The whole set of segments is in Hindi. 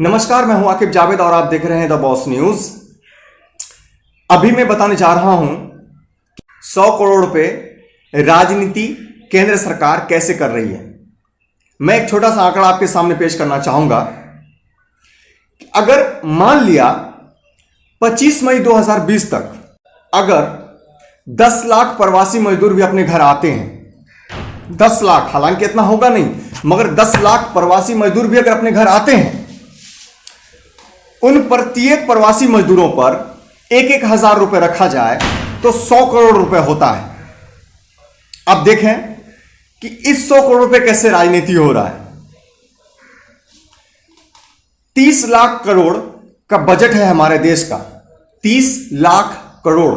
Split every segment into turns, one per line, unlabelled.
नमस्कार, मैं हूं आकिब जावेद और आप देख रहे हैं द बॉस न्यूज। अभी मैं बताने जा रहा हूं 100 करोड़ रुपए राजनीति केंद्र सरकार कैसे कर रही है। मैं एक छोटा सा आंकड़ा आपके सामने पेश करना चाहूंगा। अगर मान लिया 25 मई 2020 तक अगर 10 लाख प्रवासी मजदूर भी अपने घर आते हैं, 10 लाख, हालांकि इतना होगा नहीं, मगर 10 लाख प्रवासी मजदूर भी अगर अपने घर आते हैं, उन प्रत्येक प्रवासी मजदूरों पर 1,000 रुपए रखा जाए तो 100 करोड़ रुपए होता है। अब देखें कि इस 100 करोड़ रुपए कैसे राजनीति हो रहा है। 30 लाख करोड़ का बजट है हमारे देश का, 30 लाख करोड़,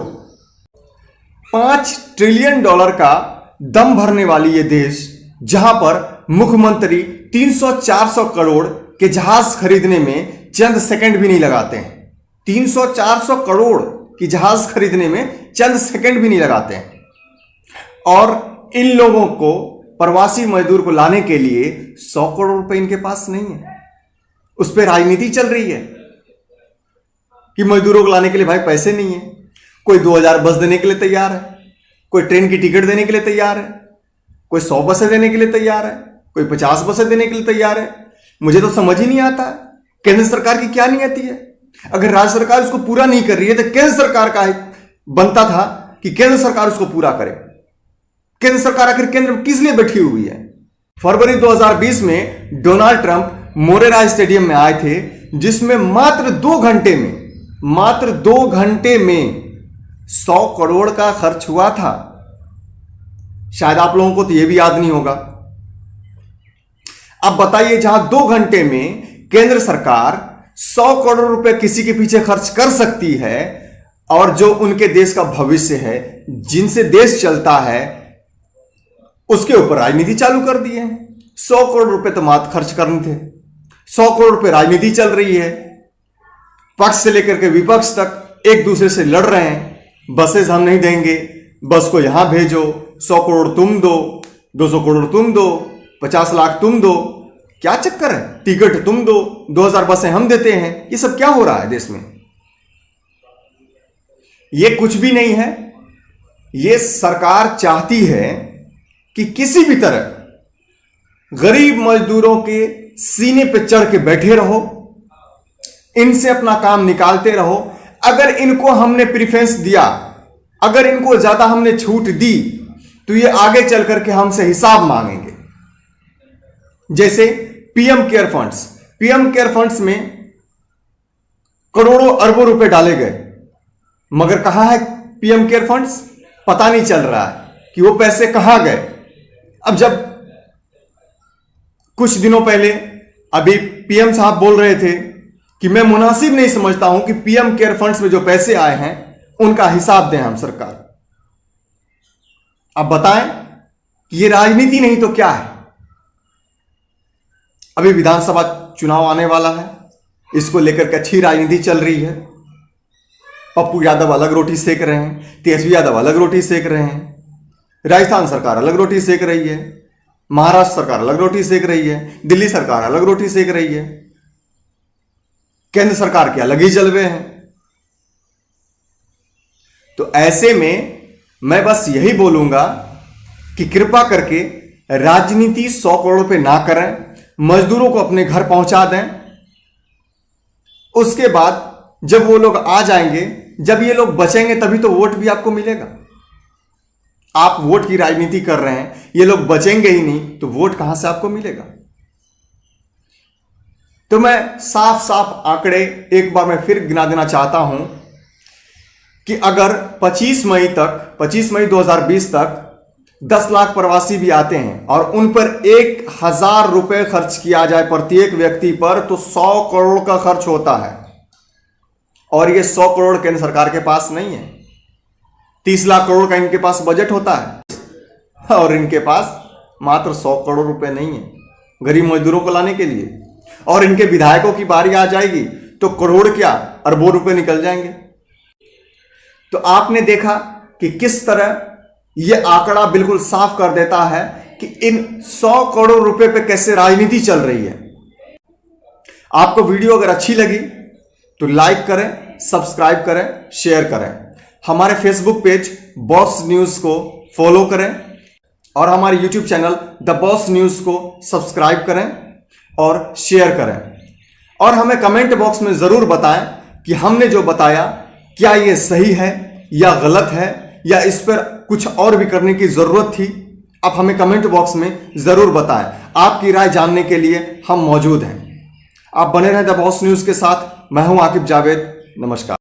$5 ट्रिलियन का दम भरने वाली ये देश, जहां पर मुख्यमंत्री 300-400 करोड़ के जहाज खरीदने में चंद सेकंड भी नहीं लगाते हैं। 300-400 करोड़ की जहाज खरीदने में चंद सेकंड भी नहीं लगाते हैं। और इन लोगों को, प्रवासी मजदूर को लाने के लिए 100 करोड़ रुपए इनके पास नहीं है। उस पर राजनीति चल रही है कि मजदूरों को लाने के लिए भाई पैसे नहीं है। कोई 2000 बस देने के लिए तैयार है, कोई ट्रेन की टिकट देने के लिए तैयार है, कोई 100 बसें देने के लिए तैयार है, कोई 50 बसें देने के लिए तैयार है। मुझे तो समझ ही नहीं आता है केंद्र सरकार की क्या नियति है। अगर राज्य सरकार उसको पूरा नहीं कर रही है तो केंद्र सरकार का बनता था कि केंद्र सरकार उसको पूरा करे। केंद्र सरकार आखिर केंद्र में किस लिए बैठी हुई है। फरवरी 2020 में डोनाल्ड ट्रंप मोरेरा स्टेडियम में आए थे, जिसमें मात्र 2 घंटे में 100 करोड़ का खर्च हुआ था। शायद आप लोगों को तो यह भी याद नहीं होगा। अब बताइए, जहां 2 घंटे में केंद्र सरकार 100 करोड़ रुपए किसी के पीछे खर्च कर सकती है, और जो उनके देश का भविष्य है, जिनसे देश चलता है, उसके ऊपर राजनीति चालू कर दी है। 100 करोड़ रुपए तो मात्र खर्च करने थे, 100 करोड़ रुपए राजनीति चल रही है। पक्ष से लेकर के विपक्ष तक एक दूसरे से लड़ रहे हैं। बसेस हम नहीं देंगे, बस को यहां भेजो, 100 करोड़ तुम दो, 200 करोड़ तुम दो, 50 लाख तुम दो। क्या चक्कर है? टिकट तुम दो, 2000 बसें हम देते हैं। ये सब क्या हो रहा है देश में? ये कुछ भी नहीं है। ये सरकार चाहती है कि किसी भी तरह गरीब मजदूरों के सीने पे चढ़ के बैठे रहो, इनसे अपना काम निकालते रहो। अगर इनको हमने प्रीफरेंस दिया, अगर इनको ज्यादा हमने छूट दी, तो ये आगे चल करके हमसे हिसाब मांगेंगे। जैसे पीएम केयर फंड्स में करोड़ों अरबों रुपए डाले गए, मगर कहां है पीएम केयर फंड्स? पता नहीं चल रहा है कि वो पैसे कहां गए। अब जब कुछ दिनों पहले अभी पीएम साहब बोल रहे थे कि मैं मुनासिब नहीं समझता हूं कि पीएम केयर फंड्स में जो पैसे आए हैं उनका हिसाब दें हम सरकार। अब बताएं कि ये राजनीति नहीं तो क्या है। अभी विधानसभा चुनाव आने वाला है, इसको लेकर के अच्छी राजनीति चल रही है। पप्पू यादव अलग रोटी सेक रहे हैं, तेजस्वी यादव अलग रोटी सेक रहे हैं, राजस्थान सरकार अलग रोटी सेक रही है, महाराष्ट्र सरकार अलग रोटी सेक रही है, दिल्ली सरकार अलग रोटी सेक रही है, केंद्र सरकार के अलग ही जलवे हैं। तो ऐसे में मैं बस यही बोलूंगा कि कृपा करके राजनीति 100 करोड़ पे ना करें, मजदूरों को अपने घर पहुंचा दें। उसके बाद जब वो लोग आ जाएंगे, जब ये लोग बचेंगे, तभी तो वोट भी आपको मिलेगा। आप वोट की राजनीति कर रहे हैं, ये लोग बचेंगे ही नहीं तो वोट कहां से आपको मिलेगा। तो मैं साफ साफ आंकड़े एक बार मैं फिर गिना देना चाहता हूं कि अगर 25 मई 2020 तक 10 लाख प्रवासी भी आते हैं और उन पर 1,000 रुपए खर्च किया जाए प्रत्येक व्यक्ति पर, तो 100 करोड़ का खर्च होता है। और ये 100 करोड़ केंद्र सरकार के पास नहीं है। 30 लाख करोड़ का इनके पास बजट होता है और इनके पास मात्र 100 करोड़ रुपए नहीं है गरीब मजदूरों को लाने के लिए। और इनके विधायकों की बारी आ जाएगी तो करोड़ क्या, अरबों रुपए निकल जाएंगे। तो आपने देखा कि किस तरह यह आंकड़ा बिल्कुल साफ कर देता है कि इन 100 करोड़ रुपए पे कैसे राजनीति चल रही है। आपको वीडियो अगर अच्छी लगी तो लाइक करें, सब्सक्राइब करें, शेयर करें। हमारे फेसबुक पेज बॉस न्यूज़ को फॉलो करें और हमारे YouTube channel the boss news को सब्सक्राइब करें और शेयर करें। और हमें कमेंट बॉक्स में ज़रूर बताएं कि हमने जो बताया क्या ये सही है या गलत है, या इस पर कुछ और भी करने की ज़रूरत थी। आप हमें कमेंट बॉक्स में ज़रूर बताएं। आपकी राय जानने के लिए हम मौजूद हैं। आप बने रहें द बॉस न्यूज़ के साथ। मैं हूं आकिब जावेद। नमस्कार।